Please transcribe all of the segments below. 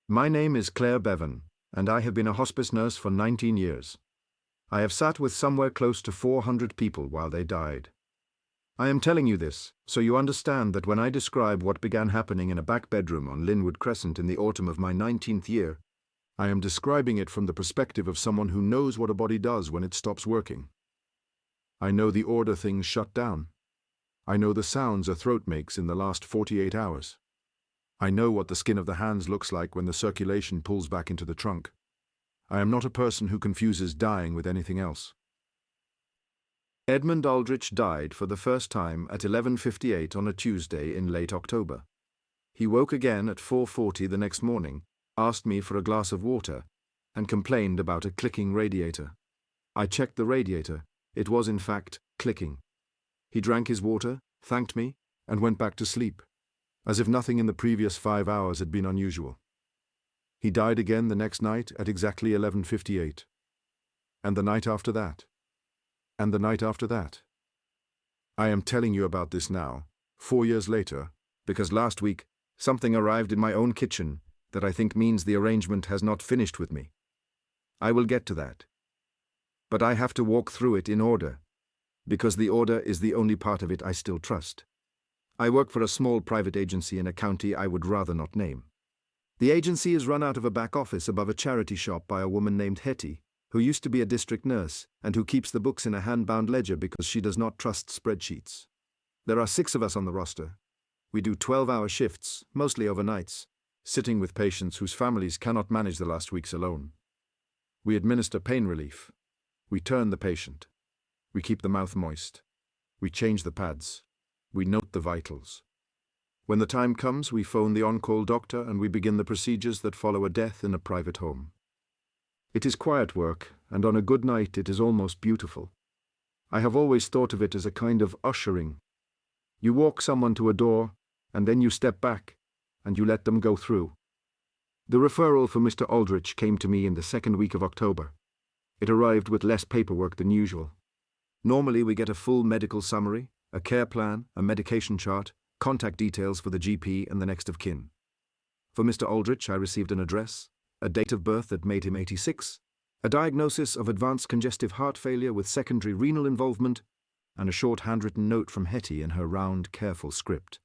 My name is Claire Bevan, and I have been a hospice nurse for 19 years. I have sat with somewhere close to 400 people while they died. I am telling you this so you understand that when I describe what began happening in a back bedroom on Linwood Crescent in the autumn of my 19th year, I am describing it from the perspective of someone who knows what a body does when it stops working. I know the order things shut down. I know the sounds a throat makes in the last 48 hours. I know what the skin of the hands looks like when the circulation pulls back into the trunk. I am not a person who confuses dying with anything else. Edmund Aldritch died for the first time at 11:58 on a Tuesday in late October. He woke again at 4:40 the next morning, asked me for a glass of water, and complained about a clicking radiator. I checked the radiator. It was, in fact, clicking. He drank his water, thanked me, and went back to sleep, as if nothing in the previous 5 hours had been unusual. He died again the next night at exactly 11:58. And the night after that. And the night after that. I am telling you about this now, 4 years later, because last week something arrived in my own kitchen that I think means the arrangement has not finished with me. I will get to that. But I have to walk through it in order, because the order is the only part of it I still trust. I work for a small private agency in a county I would rather not name. The agency is run out of a back office above a charity shop by a woman named Hetty, who used to be a district nurse and who keeps the books in a hand-bound ledger because she does not trust spreadsheets. There are 6 of us on the roster. We do 12-hour shifts, mostly overnights, sitting with patients whose families cannot manage the last weeks alone. We administer pain relief. We turn the patient. We keep the mouth moist. We change the pads. We note the vitals. When the time comes, we phone the on-call doctor and we begin the procedures that follow a death in a private home. It is quiet work, and on a good night it is almost beautiful. I have always thought of it as a kind of ushering. You walk someone to a door, and then you step back, and you let them go through. The referral for Mr. Aldritch came to me in the 2nd week of October. It arrived with less paperwork than usual. Normally we get a full medical summary, a care plan, a medication chart, contact details for the GP and the next of kin. For Mr. Aldritch I received an address, a date of birth that made him 86, a diagnosis of advanced congestive heart failure with secondary renal involvement, and a short handwritten note from Hetty in her round, careful script.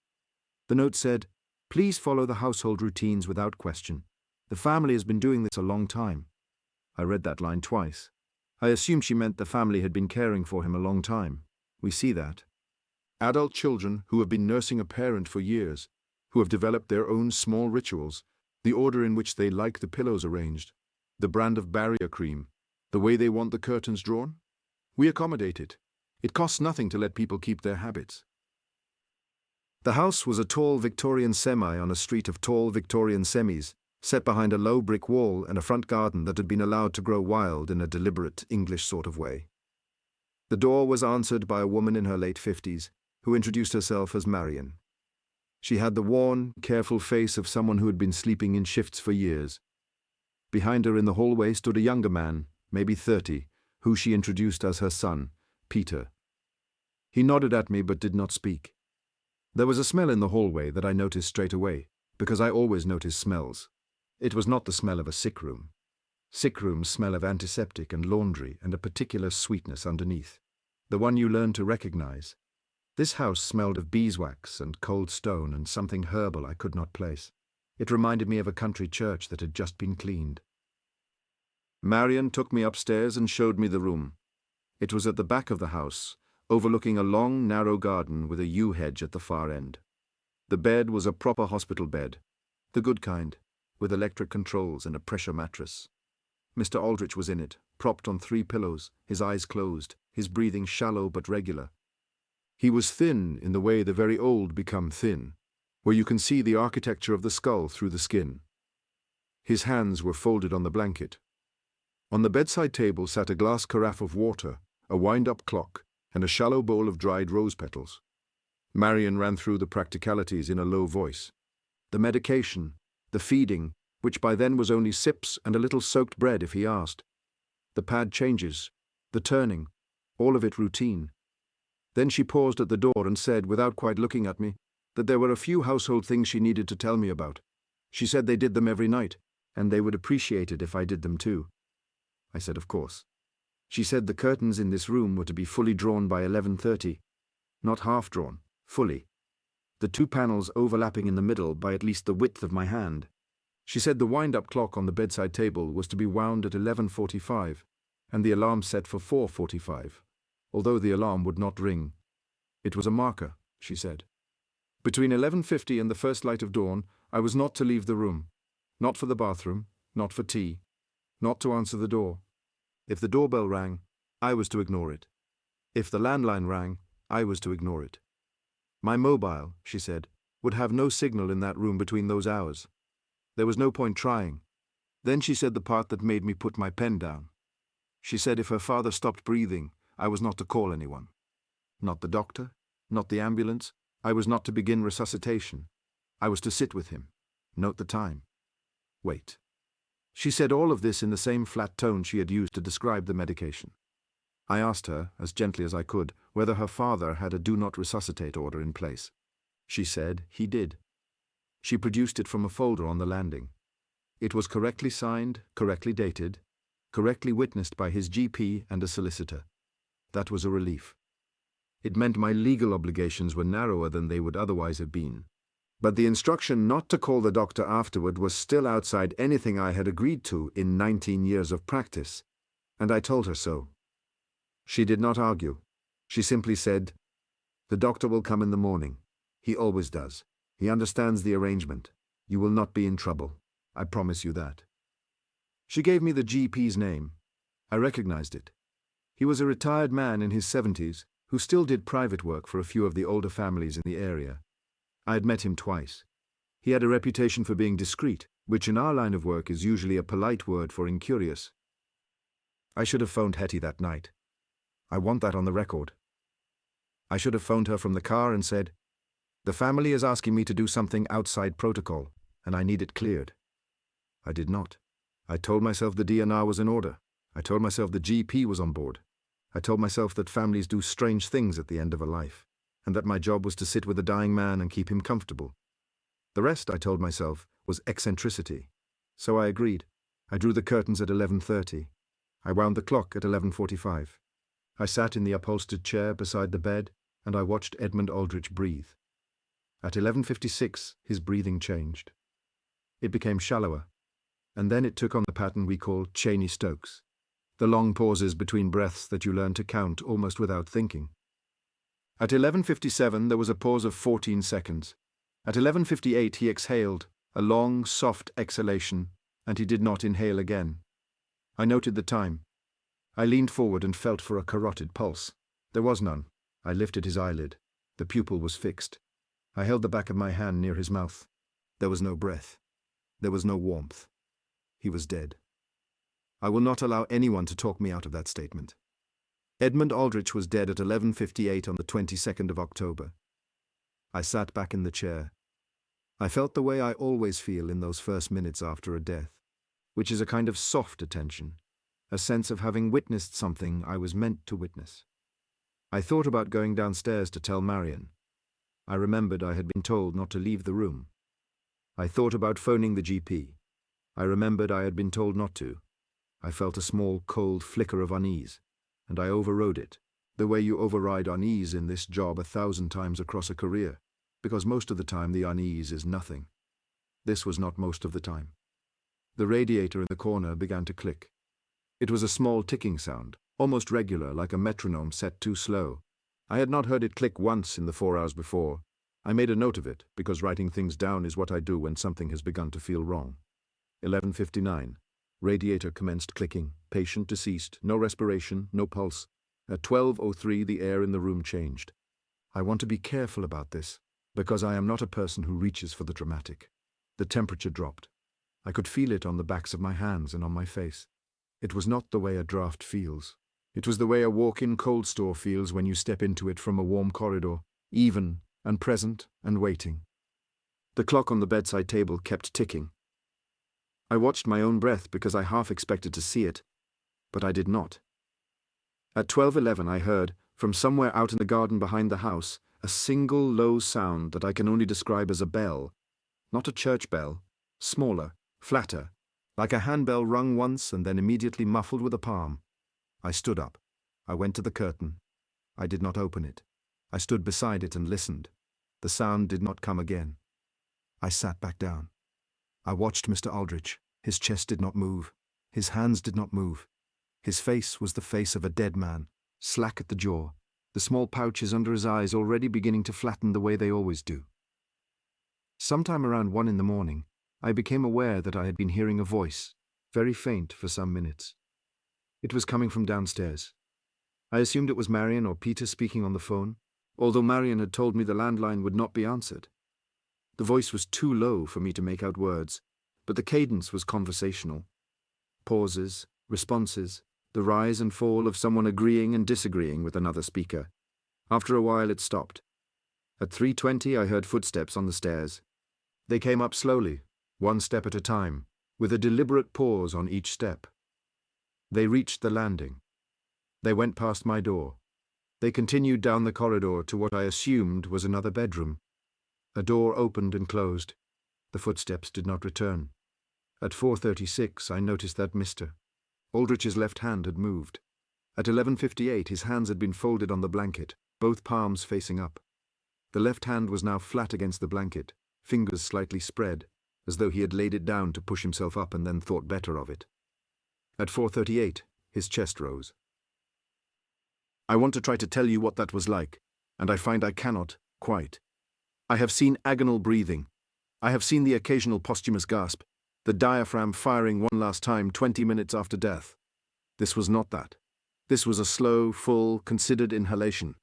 The note said, "Please follow the household routines without question. The family has been doing this a long time." I read that line twice. I assumed she meant the family had been caring for him a long time. We see that. Adult children who have been nursing a parent for years, who have developed their own small rituals, the order in which they like the pillows arranged, the brand of barrier cream, the way they want the curtains drawn. We accommodate it. It costs nothing to let people keep their habits. The house was a tall Victorian semi on a street of tall Victorian semis, set behind a low brick wall and a front garden that had been allowed to grow wild in a deliberate English sort of way. The door was answered by a woman in her late 50s, who introduced herself as Marion. She had the worn, careful face of someone who had been sleeping in shifts for years. Behind her in the hallway stood a younger man, maybe 30, who she introduced as her son, Peter. He nodded at me but did not speak. There was a smell in the hallway that I noticed straight away, because I always notice smells. It was not the smell of a sick room. Sick rooms smell of antiseptic and laundry and a particular sweetness underneath, the one you learn to recognize. This house smelled of beeswax and cold stone and something herbal I could not place. It reminded me of a country church that had just been cleaned. Marion took me upstairs and showed me the room. It was at the back of the house, overlooking a long, narrow garden with a yew hedge at the far end. The bed was a proper hospital bed, the good kind, with electric controls and a pressure mattress. Mr. Aldritch was in it, propped on 3 pillows, his eyes closed, his breathing shallow but regular. He was thin in the way the very old become thin, where you can see the architecture of the skull through the skin. His hands were folded on the blanket. On the bedside table sat a glass carafe of water, a wind-up clock, and a shallow bowl of dried rose petals. Marion ran through the practicalities in a low voice. The medication, the feeding, which by then was only sips and a little soaked bread if he asked. The pad changes, the turning, all of it routine. Then she paused at the door and said, without quite looking at me, that there were a few household things she needed to tell me about. She said they did them every night, and they would appreciate it if I did them too. I said of course. She said the curtains in this room were to be fully drawn by 11:30, not half drawn, fully. The two panels overlapping in the middle by at least the width of my hand. She said the wind-up clock on the bedside table was to be wound at 11:45, and the alarm set for 4:45, although the alarm would not ring. It was a marker, she said. Between 11:50 and the first light of dawn, I was not to leave the room, not for the bathroom, not for tea, not to answer the door. If the doorbell rang, I was to ignore it. If the landline rang, I was to ignore it. My mobile, she said, would have no signal in that room between those hours. There was no point trying. Then she said the part that made me put my pen down. She said if her father stopped breathing, I was not to call anyone. Not the doctor, not the ambulance. I was not to begin resuscitation. I was to sit with him, note the time, wait. She said all of this in the same flat tone she had used to describe the medication. I asked her, as gently as I could, whether her father had a do not resuscitate order in place. She said he did. She produced it from a folder on the landing. It was correctly signed, correctly dated, correctly witnessed by his GP and a solicitor. That was a relief. It meant my legal obligations were narrower than they would otherwise have been. But the instruction not to call the doctor afterward was still outside anything I had agreed to in 19 years of practice, and I told her so. She did not argue. She simply said, "The doctor will come in the morning. He always does. He understands the arrangement. You will not be in trouble. I promise you that." She gave me the GP's name. I recognized it. He was a retired man in his 70s who still did private work for a few of the older families in the area. I had met him twice. He had a reputation for being discreet, which in our line of work is usually a polite word for incurious. I should have phoned Hetty that night. I want that on the record. I should have phoned her from the car and said, "The family is asking me to do something outside protocol, and I need it cleared." I did not. I told myself the DNR was in order. I told myself the GP was on board. I told myself that families do strange things at the end of a life, and that my job was to sit with a dying man and keep him comfortable. The rest, I told myself, was eccentricity. So I agreed. I drew the curtains at 11:30. I wound the clock at 11:45. I sat in the upholstered chair beside the bed, and I watched Edmund Aldritch breathe. At 11:56, his breathing changed. It became shallower, and then it took on the pattern we call Cheney-Stokes, the long pauses between breaths that you learn to count almost without thinking. At 11:57, there was a pause of 14 seconds. At 11:58, he exhaled, a long, soft exhalation, and he did not inhale again. I noted the time. I leaned forward and felt for a carotid pulse. There was none. I lifted his eyelid. The pupil was fixed. I held the back of my hand near his mouth. There was no breath. There was no warmth. He was dead. I will not allow anyone to talk me out of that statement. Edmund Aldritch was dead at 11:58 on the 22nd of October. I sat back in the chair. I felt the way I always feel in those first minutes after a death, which is a kind of soft attention, a sense of having witnessed something I was meant to witness. I thought about going downstairs to tell Marion. I remembered I had been told not to leave the room. I thought about phoning the GP. I remembered I had been told not to. I felt a small, cold flicker of unease, and I overrode it, the way you override unease in this job 1,000 times across a career, because most of the time the unease is nothing. This was not most of the time. The radiator in the corner began to click. It was a small ticking sound, almost regular, like a metronome set too slow. I had not heard it click once in the 4 hours before. I made a note of it, because writing things down is what I do when something has begun to feel wrong. 11:59. Radiator commenced clicking. Patient deceased. No respiration, no pulse. At 12:03 the air in the room changed. I want to be careful about this, because I am not a person who reaches for the dramatic. The temperature dropped. I could feel it on the backs of my hands and on my face. It was not the way a draft feels. It was the way a walk-in cold store feels when you step into it from a warm corridor, even and present and waiting. The clock on the bedside table kept ticking. I watched my own breath because I half expected to see it, but I did not. At 12:11 I heard, from somewhere out in the garden behind the house, a single low sound that I can only describe as a bell, not a church bell, smaller, flatter, Like a handbell rung once and then immediately muffled with a palm. I stood up. I went to the curtain. I did not open it. I stood beside it and listened. The sound did not come again. I sat back down. I watched Mr. Aldritch. His chest did not move. His hands did not move. His face was the face of a dead man, slack at the jaw, the small pouches under his eyes already beginning to flatten the way they always do. Sometime around 1 in the morning, I became aware that I had been hearing a voice, very faint for some minutes. It was coming from downstairs. I assumed it was Marion or Peter speaking on the phone, although Marion had told me the landline would not be answered. The voice was too low for me to make out words, but the cadence was conversational. Pauses, responses, the rise and fall of someone agreeing and disagreeing with another speaker. After a while it stopped. At 3:20 I heard footsteps on the stairs. They came up slowly, one step at a time, with a deliberate pause on each step. They reached the landing. They went past my door. They continued down the corridor to what I assumed was another bedroom. A door opened and closed. The footsteps did not return. At 4:36 I noticed that Mr. Aldrich's left hand had moved. At 11:58 his hands had been folded on the blanket, both palms facing up. The left hand was now flat against the blanket, fingers slightly spread, as though he had laid it down to push himself up and then thought better of it. At 4:38 his chest rose. I want to try to tell you what that was like, and I find I cannot, quite. I have seen agonal breathing. I have seen the occasional posthumous gasp, the diaphragm firing one last time 20 minutes after death. This was not that. This was a slow, full, considered inhalation.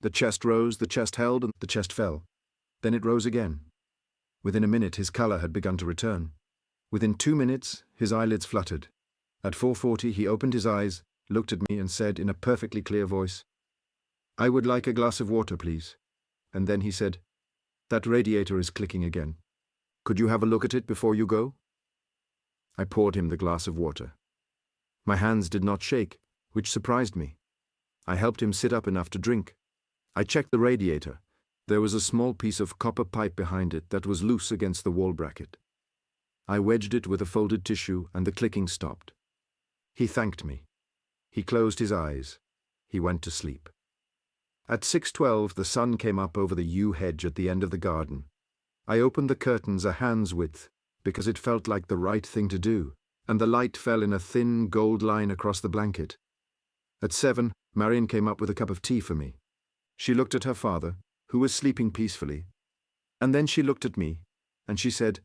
The chest rose, the chest held, and the chest fell. Then it rose again. Within a minute his colour had begun to return. Within 2 minutes his eyelids fluttered. At 4:40 he opened his eyes, looked at me and said in a perfectly clear voice, "I would like a glass of water, please." And then he said, "That radiator is clicking again. Could you have a look at it before you go?" I poured him the glass of water. My hands did not shake, which surprised me. I helped him sit up enough to drink. I checked the radiator. There was a small piece of copper pipe behind it that was loose against the wall bracket. I wedged it with a folded tissue and the clicking stopped. He thanked me. He closed his eyes. He went to sleep. At 6:12 the sun came up over the yew hedge at the end of the garden. I opened the curtains a hand's width, because it felt like the right thing to do, and the light fell in a thin gold line across the blanket. At 7, Marion came up with a cup of tea for me. She looked at her father, who was sleeping peacefully, and then she looked at me, and she said,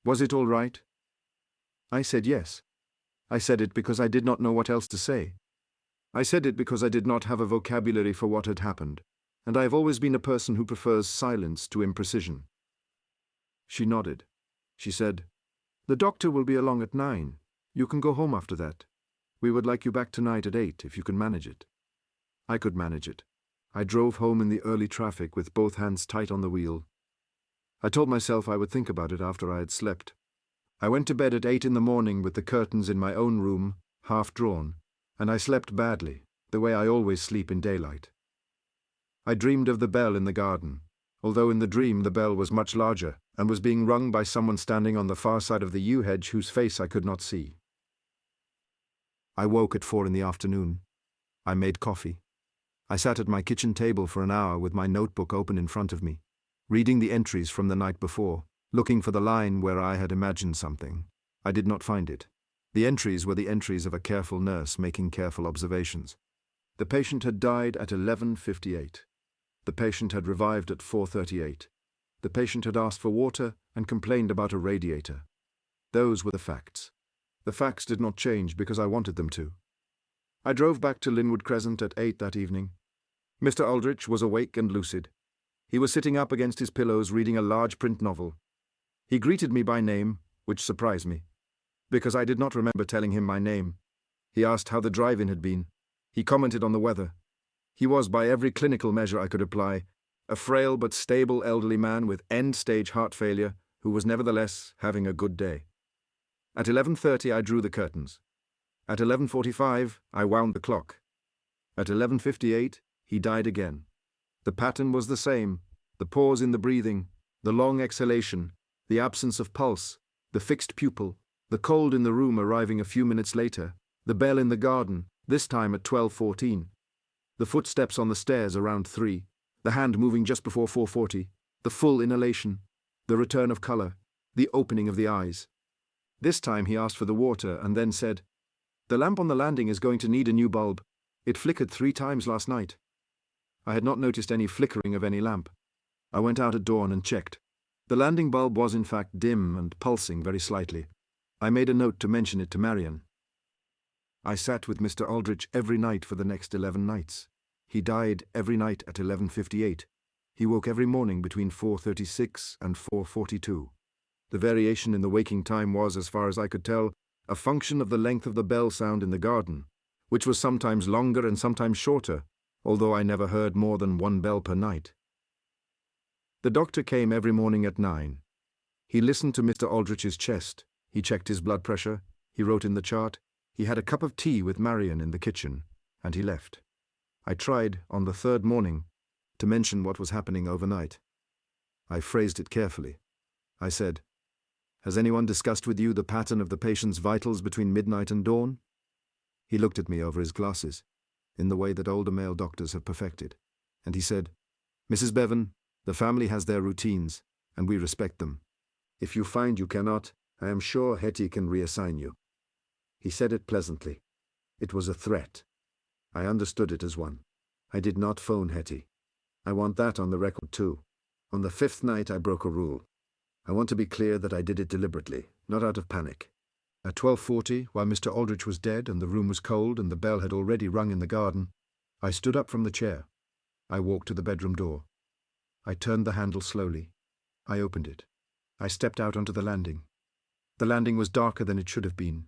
"Was it all right?" I said yes. I said it because I did not know what else to say. I said it because I did not have a vocabulary for what had happened, and I have always been a person who prefers silence to imprecision. She nodded. She said, "The doctor will be along at 9. You can go home after that. We would like you back tonight at 8 if you can manage it." I could manage it. I drove home in the early traffic with both hands tight on the wheel. I told myself I would think about it after I had slept. I went to bed at 8 in the morning with the curtains in my own room, half drawn, and I slept badly, the way I always sleep in daylight. I dreamed of the bell in the garden, although in the dream the bell was much larger and was being rung by someone standing on the far side of the yew hedge whose face I could not see. I woke at 4 in the afternoon. I made coffee. I sat at my kitchen table for an hour with my notebook open in front of me, reading the entries from the night before, looking for the line where I had imagined something. I did not find it. The entries were the entries of a careful nurse making careful observations. The patient had died at 11:58. The patient had revived at 4:38. The patient had asked for water and complained about a radiator. Those were the facts. The facts did not change because I wanted them to. I drove back to Linwood Crescent at 8 that evening. Mr. Aldritch was awake and lucid. He was sitting up against his pillows reading a large print novel. He greeted me by name, which surprised me, because I did not remember telling him my name. He asked how the drive-in had been. He commented on the weather. He was, by every clinical measure I could apply, a frail but stable elderly man with end-stage heart failure who was nevertheless having a good day. At 11:30 I drew the curtains. At 11:45 I wound the clock. At 11:58 he died again. The pattern was the same, the pause in the breathing, the long exhalation, the absence of pulse, the fixed pupil, The cold in the room arriving a few minutes later, the bell in the garden, this time at 12:14. The footsteps on the stairs around 3, the hand moving just before 4:40, the full inhalation, the return of color, the opening of the eyes. This time he asked for the water and then said, "The lamp on the landing is going to need a new bulb. It flickered 3 times last night." I had not noticed any flickering of any lamp. I went out at dawn and checked. The landing bulb was in fact dim and pulsing very slightly. I made a note to mention it to Marion. I sat with Mr. Aldritch every night for the next 11 nights. He died every night at 11:58. He woke every morning between 4:36 and 4:42. The variation in the waking time was, as far as I could tell, a function of the length of the bell sound in the garden, which was sometimes longer and sometimes shorter, although I never heard more than 1 bell per night. The doctor came every morning at 9. He listened to Mr. Aldrich's chest. He checked his blood pressure, he wrote in the chart, he had a cup of tea with Marion in the kitchen, and he left. I tried, on the 3rd morning, to mention what was happening overnight. I phrased it carefully. I said, "Has anyone discussed with you the pattern of the patient's vitals between midnight and dawn?" He looked at me over his glasses, in the way that older male doctors have perfected, and he said, "Mrs. Bevan, the family has their routines, and we respect them. If you find you cannot, I am sure Hetty can reassign you." He said it pleasantly. It was a threat. I understood it as one. I did not phone Hetty. I want that on the record too. On the 5th night I broke a rule. I want to be clear that I did it deliberately, not out of panic. At 12:40, while Mr. Aldritch was dead and the room was cold and the bell had already rung in the garden, I stood up from the chair. I walked to the bedroom door. I turned the handle slowly. I opened it. I stepped out onto the landing. The landing was darker than it should have been.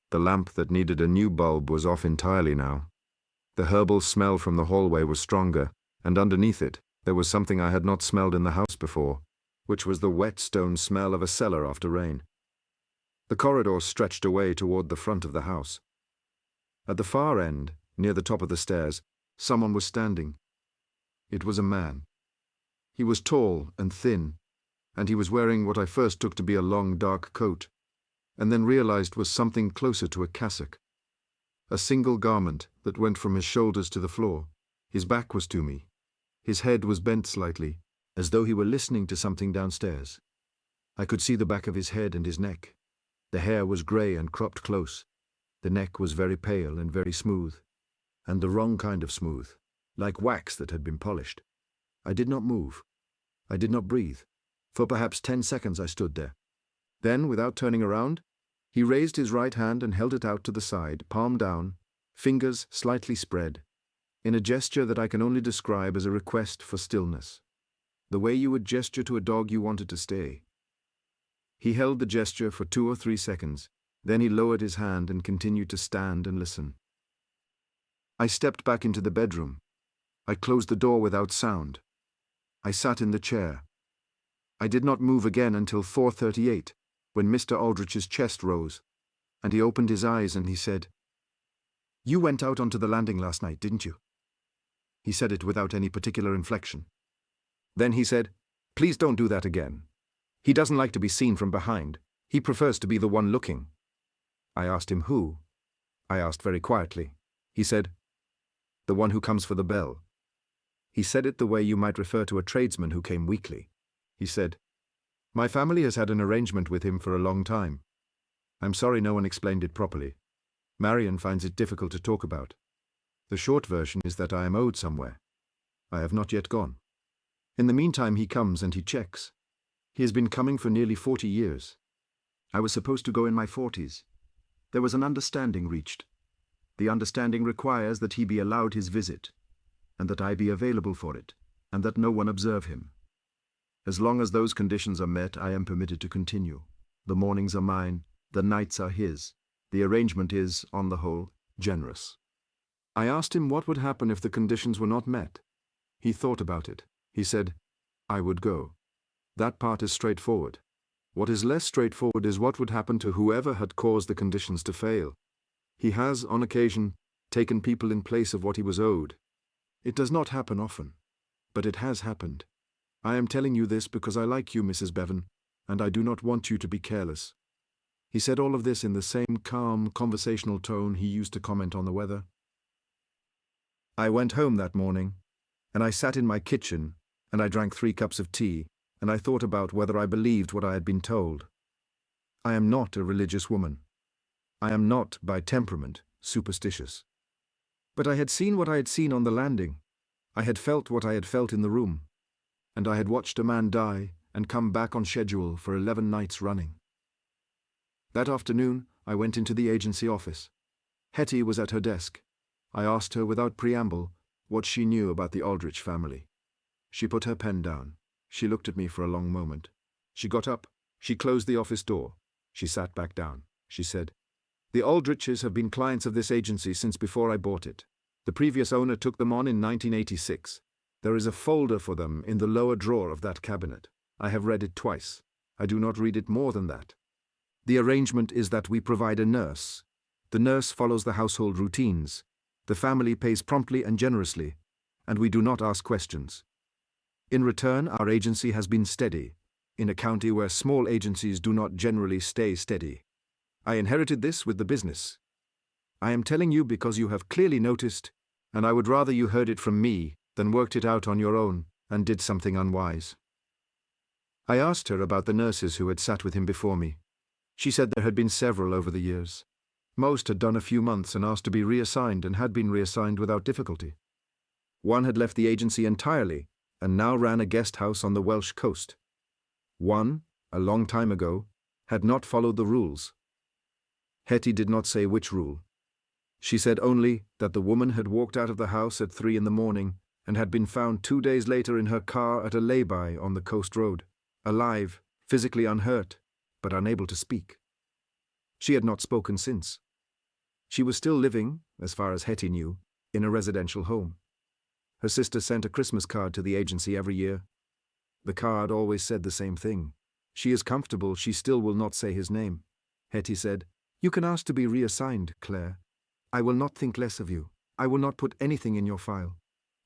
The lamp that needed a new bulb was off entirely now. The herbal smell from the hallway was stronger, and underneath it there was something I had not smelled in the house before, which was the wet stone smell of a cellar after rain. The corridor stretched away toward the front of the house. At the far end, near the top of the stairs, someone was standing. It was a man. He was tall and thin, and he was wearing what I first took to be a long dark coat, and then realized was something closer to a cassock. A single garment that went from his shoulders to the floor. His back was to me. His head was bent slightly, as though he were listening to something downstairs. I could see the back of his head and his neck. The hair was grey and cropped close. The neck was very pale and very smooth, and the wrong kind of smooth, like wax that had been polished. I did not move. I did not breathe. For perhaps 10 seconds I stood there. Then, without turning around, he raised his right hand and held it out to the side, palm down, fingers slightly spread, in a gesture that I can only describe as a request for stillness. The way you would gesture to a dog you wanted to stay. He held the gesture for 2 or 3 seconds, then he lowered his hand and continued to stand and listen. I stepped back into the bedroom. I closed the door without sound. I sat in the chair. I did not move again until 4:38, when Mr. Aldrich's chest rose, and he opened his eyes and he said, "You went out onto the landing last night, didn't you?" He said it without any particular inflection. Then he said, "Please don't do that again. He doesn't like to be seen from behind. He prefers to be the one looking." I asked him who. I asked very quietly. He said, "The one who comes for the bell." He said it the way you might refer to a tradesman who came weekly. He said, "My family has had an arrangement with him for a long time. I'm sorry no one explained it properly. Marion finds it difficult to talk about. The short version is that I am owed somewhere. I have not yet gone. In the meantime he comes and he checks. He has been coming for nearly 40 years. I was supposed to go in my 40s. There was an understanding reached. The understanding requires that he be allowed his visit, and that I be available for it, and that no one observe him. As long as those conditions are met, I am permitted to continue. The mornings are mine, the nights are his. The arrangement is, on the whole, generous." I asked him what would happen if the conditions were not met. He thought about it. He said, "I would go. That part is straightforward. What is less straightforward is what would happen to whoever had caused the conditions to fail. He has, on occasion, taken people in place of what he was owed. It does not happen often, but it has happened. I am telling you this because I like you, Mrs. Bevan, and I do not want you to be careless." He said all of this in the same calm, conversational tone he used to comment on the weather. I went home that morning, and I sat in my kitchen, and I drank 3 cups of tea, and I thought about whether I believed what I had been told. I am not a religious woman. I am not, by temperament, superstitious. But I had seen what I had seen on the landing. I had felt what I had felt in the room. And I had watched a man die and come back on schedule for 11 nights running. That afternoon, I went into the agency office. Hetty was at her desk. I asked her without preamble what she knew about the Aldritch family. She put her pen down. She looked at me for a long moment. She got up. She closed the office door. She sat back down. She said, "The Aldriches have been clients of this agency since before I bought it. The previous owner took them on in 1986. There is a folder for them in the lower drawer of that cabinet. I have read it twice. I do not read it more than that. The arrangement is that we provide a nurse. The nurse follows the household routines. The family pays promptly and generously, and we do not ask questions. In return, our agency has been steady, in a county where small agencies do not generally stay steady. I inherited this with the business. I am telling you because you have clearly noticed, and I would rather you heard it from me than worked it out on your own and did something unwise." I asked her about the nurses who had sat with him before me. She said there had been several over the years. Most had done a few months and asked to be reassigned and had been reassigned without difficulty. One had left the agency entirely and now ran a guest house on the Welsh coast. One, a long time ago, had not followed the rules. Hetty did not say which rule. She said only that the woman had walked out of the house at 3 in the morning and had been found 2 days later in her car at a lay-by on the coast road, alive, physically unhurt, but unable to speak. She had not spoken since. She was still living, as far as Hetty knew, in a residential home. Her sister sent a Christmas card to the agency every year. The card always said the same thing. "She is comfortable, she still will not say his name." Hetty said, "You can ask to be reassigned, Claire. I will not think less of you. I will not put anything in your file.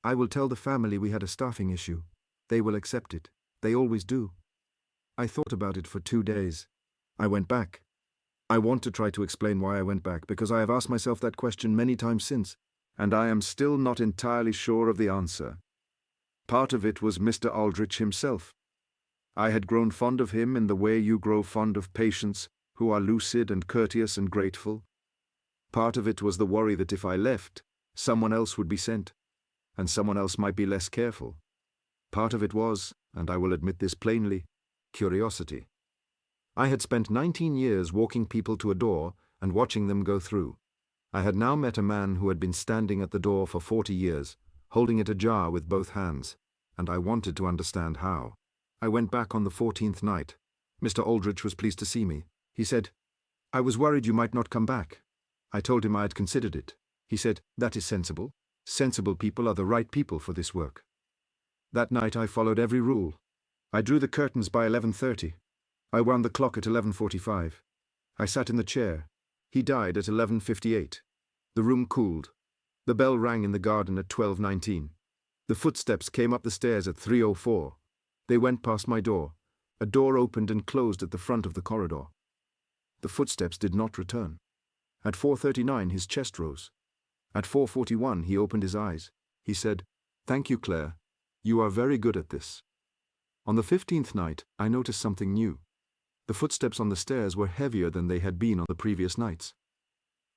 I will tell the family we had a staffing issue. They will accept it. They always do." I thought about it for 2 days. I went back. I want to try to explain why I went back, because I have asked myself that question many times since, and I am still not entirely sure of the answer. Part of it was Mr. Aldritch himself. I had grown fond of him in the way you grow fond of patients who are lucid and courteous and grateful. Part of it was the worry that if I left, someone else would be sent, and someone else might be less careful. Part of it was, and I will admit this plainly, curiosity. I had spent 19 years walking people to a door and watching them go through. I had now met a man who had been standing at the door for 40 years, holding it ajar with both hands, and I wanted to understand how. I went back on the 14th night. Mr. Aldritch was pleased to see me. He said, "I was worried you might not come back." I told him I had considered it. He said, "That is sensible. Sensible people are the right people for this work." That night I followed every rule. I drew the curtains by 11:30. I wound the clock at 11:45. I sat in the chair. He died at 11:58. The room cooled. The bell rang in the garden at 12:19. The footsteps came up the stairs at 3:04. They went past my door. A door opened and closed at the front of the corridor. The footsteps did not return. At 4:39 his chest rose. At 4:41 he opened his eyes. He said, "Thank you, Claire. You are very good at this." On the 15th night I noticed something new. The footsteps on the stairs were heavier than they had been on the previous nights.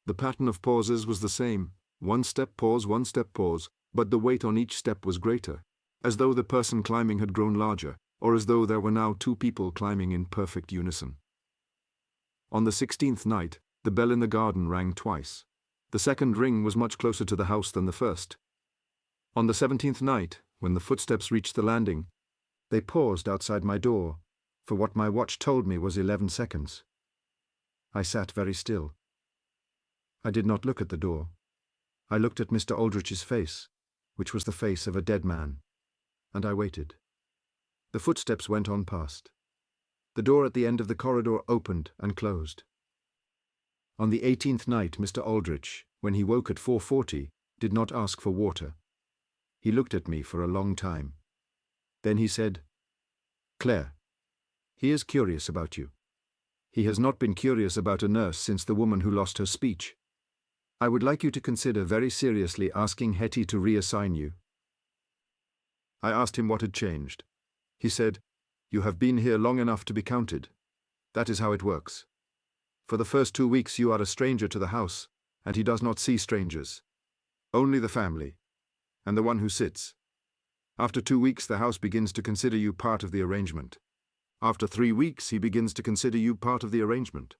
The pattern of pauses was the same, 1 step pause, 1 step pause, but the weight on each step was greater, as though the person climbing had grown larger, or as though there were now 2 people climbing in perfect unison. On the 16th night, the bell in the garden rang twice. The second ring was much closer to the house than the first. On the 17th night, when the footsteps reached the landing, they paused outside my door, for what my watch told me was 11 seconds. I sat very still. I did not look at the door. I looked at Mr. Aldrich's face, which was the face of a dead man, and I waited. The footsteps went on past. The door at the end of the corridor opened and closed. On the 18th night, Mr. Aldritch, when he woke at 4:40, did not ask for water. He looked at me for a long time. Then he said, "Claire, he is curious about you." He has not been curious about a nurse since the woman who lost her speech. I would like you to consider very seriously asking Hetty to reassign you. I asked him what had changed. He said, "You have been here long enough to be counted. That is how it works. For the first 2 weeks you are a stranger to the house, and he does not see strangers. Only the family, and the one who sits. After 2 weeks the house begins to consider you part of the arrangement. After 3 weeks he begins to consider you part of the arrangement.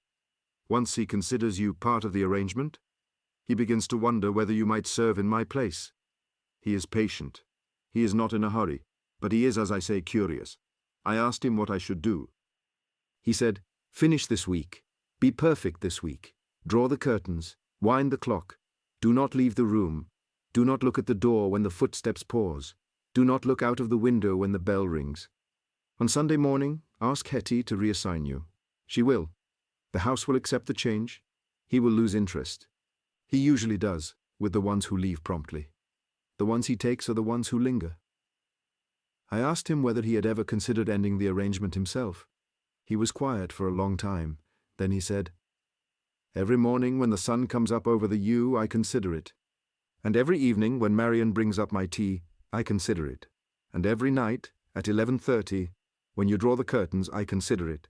Once he considers you part of the arrangement, he begins to wonder whether you might serve in my place. He is patient. He is not in a hurry, but he is, as I say, curious. I asked him what I should do. He said, "Finish this week. Be perfect this week. Draw the curtains. Wind the clock. Do not leave the room. Do not look at the door when the footsteps pause. Do not look out of the window when the bell rings. On Sunday morning, ask Hetty to reassign you. She will. The house will accept the change. He will lose interest. He usually does, with the ones who leave promptly. The ones he takes are the ones who linger." I asked him whether he had ever considered ending the arrangement himself. He was quiet for a long time. Then he said, "Every morning when the sun comes up over the yew, I consider it. And every evening when Marion brings up my tea, I consider it. And every night, at 11:30, when you draw the curtains, I consider it.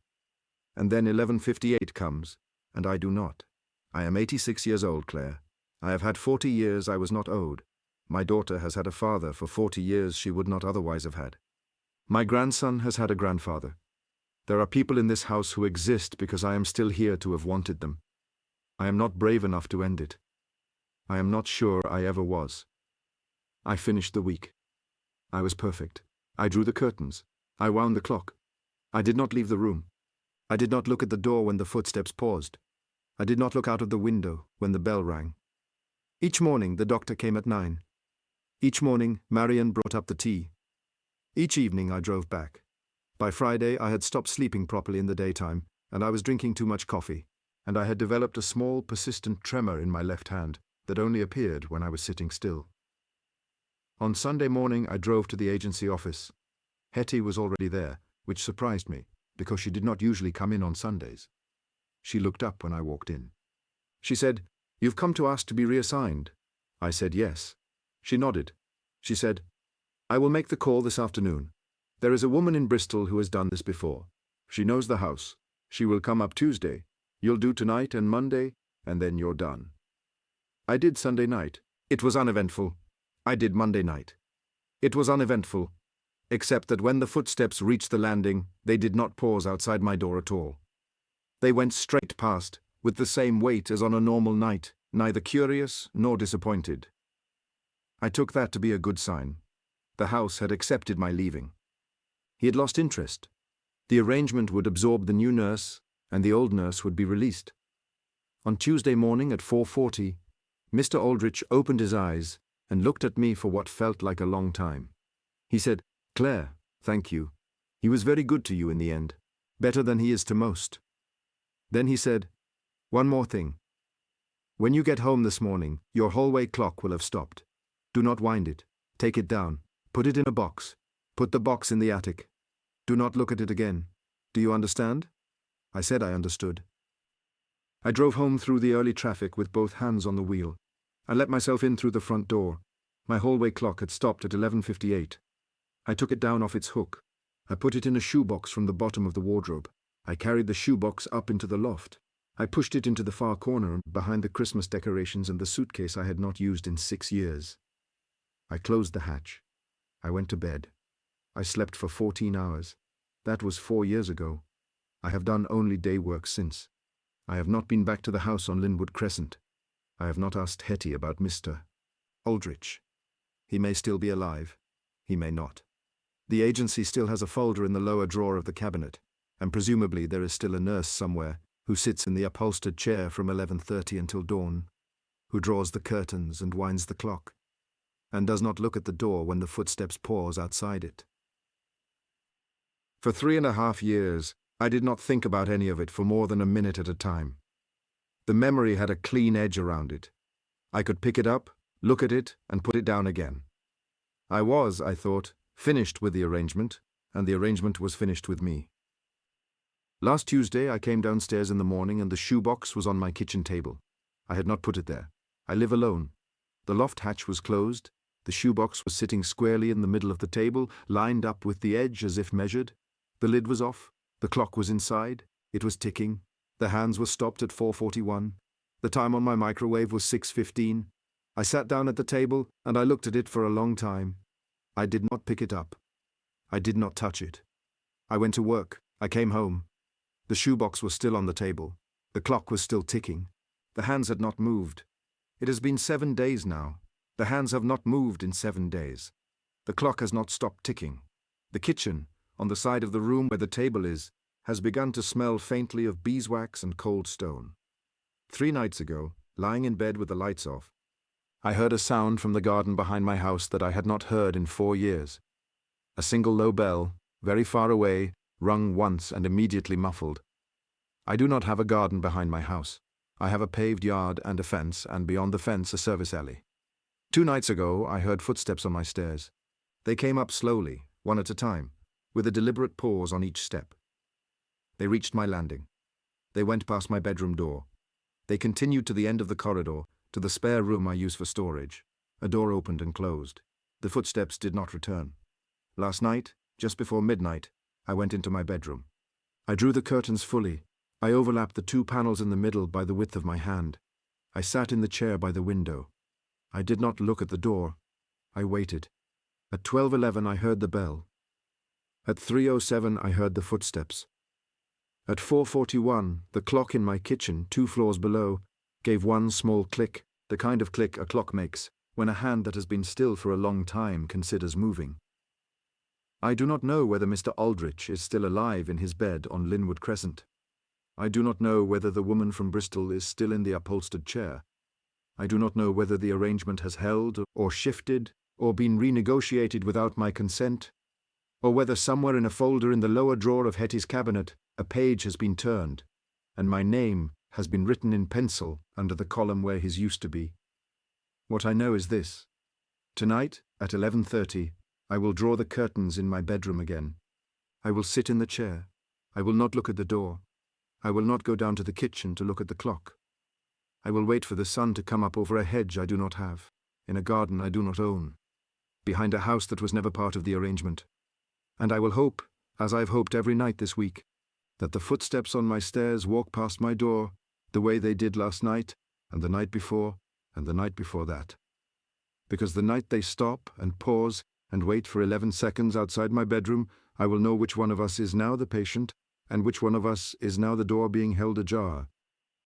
And then 11:58 comes, and I do not. I am 86 years old, Claire. I have had 40 years I was not owed. My daughter has had a father for 40 years she would not otherwise have had. My grandson has had a grandfather. There are people in this house who exist because I am still here to have wanted them. I am not brave enough to end it. I am not sure I ever was. I finished the week. I was perfect. I drew the curtains. I wound the clock. I did not leave the room. I did not look at the door when the footsteps paused. I did not look out of the window when the bell rang. Each morning the doctor came at 9. Each morning Marion brought up the tea. Each evening I drove back. By Friday I had stopped sleeping properly in the daytime, and I was drinking too much coffee, and I had developed a small, persistent tremor in my left hand that only appeared when I was sitting still. On Sunday morning I drove to the agency office. Hetty was already there, which surprised me, because she did not usually come in on Sundays. She looked up when I walked in. She said, "You've come to ask to be reassigned." I said yes. She nodded. She said, "I will make the call this afternoon. There is a woman in Bristol who has done this before. She knows the house. She will come up Tuesday. You'll do tonight and Monday, and then you're done." I did Sunday night. It was uneventful. I did Monday night. It was uneventful, except that when the footsteps reached the landing, they did not pause outside my door at all. They went straight past, with the same weight as on a normal night, neither curious nor disappointed. I took that to be a good sign. The house had accepted my leaving. He had lost interest. The arrangement would absorb the new nurse, and the old nurse would be released. On Tuesday morning at 4:40, Mr. Aldritch opened his eyes and looked at me for what felt like a long time. He said, "Claire, thank you. He was very good to you in the end, better than he is to most." Then he said, "One more thing. When you get home this morning, your hallway clock will have stopped. Do not wind it. Take it down. Put it in a box. Put the box in the attic. Do not look at it again. Do you understand?" I said I understood. I drove home through the early traffic with both hands on the wheel. I let myself in through the front door. My hallway clock had stopped at 11:58. I took it down off its hook. I put it in a shoebox from the bottom of the wardrobe. I carried the shoebox up into the loft. I pushed it into the far corner behind the Christmas decorations and the suitcase I had not used in 6 years. I closed the hatch. I went to bed. I slept for 14 hours. That was 4 years ago. I have done only day work since. I have not been back to the house on Linwood Crescent. I have not asked Hetty about Mr. Aldritch. He may still be alive. He may not. The agency still has a folder in the lower drawer of the cabinet, and presumably there is still a nurse somewhere who sits in the upholstered chair from 11:30 until dawn, who draws the curtains and winds the clock, and does not look at the door when the footsteps pause outside it. For 3.5 years, I did not think about any of it for more than a minute at a time. The memory had a clean edge around it. I could pick it up, look at it, and put it down again. I was, I thought, finished with the arrangement, and the arrangement was finished with me. Last Tuesday I came downstairs in the morning and the shoebox was on my kitchen table. I had not put it there. I live alone. The loft hatch was closed. The shoebox was sitting squarely in the middle of the table, lined up with the edge as if measured. The lid was off. The clock was inside. It was ticking. The hands were stopped at 4:41. The time on my microwave was 6:15. I sat down at the table and I looked at it for a long time. I did not pick it up. I did not touch it. I went to work. I came home. The shoebox was still on the table. The clock was still ticking. The hands had not moved. It has been 7 days now. The hands have not moved in 7 days. The clock has not stopped ticking. The kitchen, on the side of the room where the table is, has begun to smell faintly of beeswax and cold stone. 3 nights ago, lying in bed with the lights off, I heard a sound from the garden behind my house that I had not heard in 4 years. A single low bell, very far away, rung once and immediately muffled. I do not have a garden behind my house. I have a paved yard and a fence, and beyond the fence a service alley. 2 nights ago I heard footsteps on my stairs. They came up slowly, one at a time, with a deliberate pause on each step. They reached my landing. They went past my bedroom door. They continued to the end of the corridor, to the spare room I use for storage. A door opened and closed. The footsteps did not return. Last night, just before midnight, I went into my bedroom. I drew the curtains fully. I overlapped the 2 panels in the middle by the width of my hand. I sat in the chair by the window. I did not look at the door. I waited. At 12:11 I heard the bell. At 3:07 I heard the footsteps. At 4:41, the clock in my kitchen, 2 floors below, gave one small click, the kind of click a clock makes when a hand that has been still for a long time considers moving. I do not know whether Mr. Aldritch is still alive in his bed on Linwood Crescent. I do not know whether the woman from Bristol is still in the upholstered chair. I do not know whether the arrangement has held or shifted or been renegotiated without my consent, or whether somewhere in a folder in the lower drawer of Hetty's cabinet a page has been turned, and my name has been written in pencil under the column where his used to be. What I know is this. Tonight, at 11:30, I will draw the curtains in my bedroom again. I will sit in the chair. I will not look at the door. I will not go down to the kitchen to look at the clock. I will wait for the sun to come up over a hedge I do not have, in a garden I do not own, behind a house that was never part of the arrangement. And I will hope, as I've hoped every night this week, that the footsteps on my stairs walk past my door the way they did last night, and the night before, and the night before that. Because the night they stop and pause and wait for 11 seconds outside my bedroom, I will know which one of us is now the patient, and which one of us is now the door being held ajar,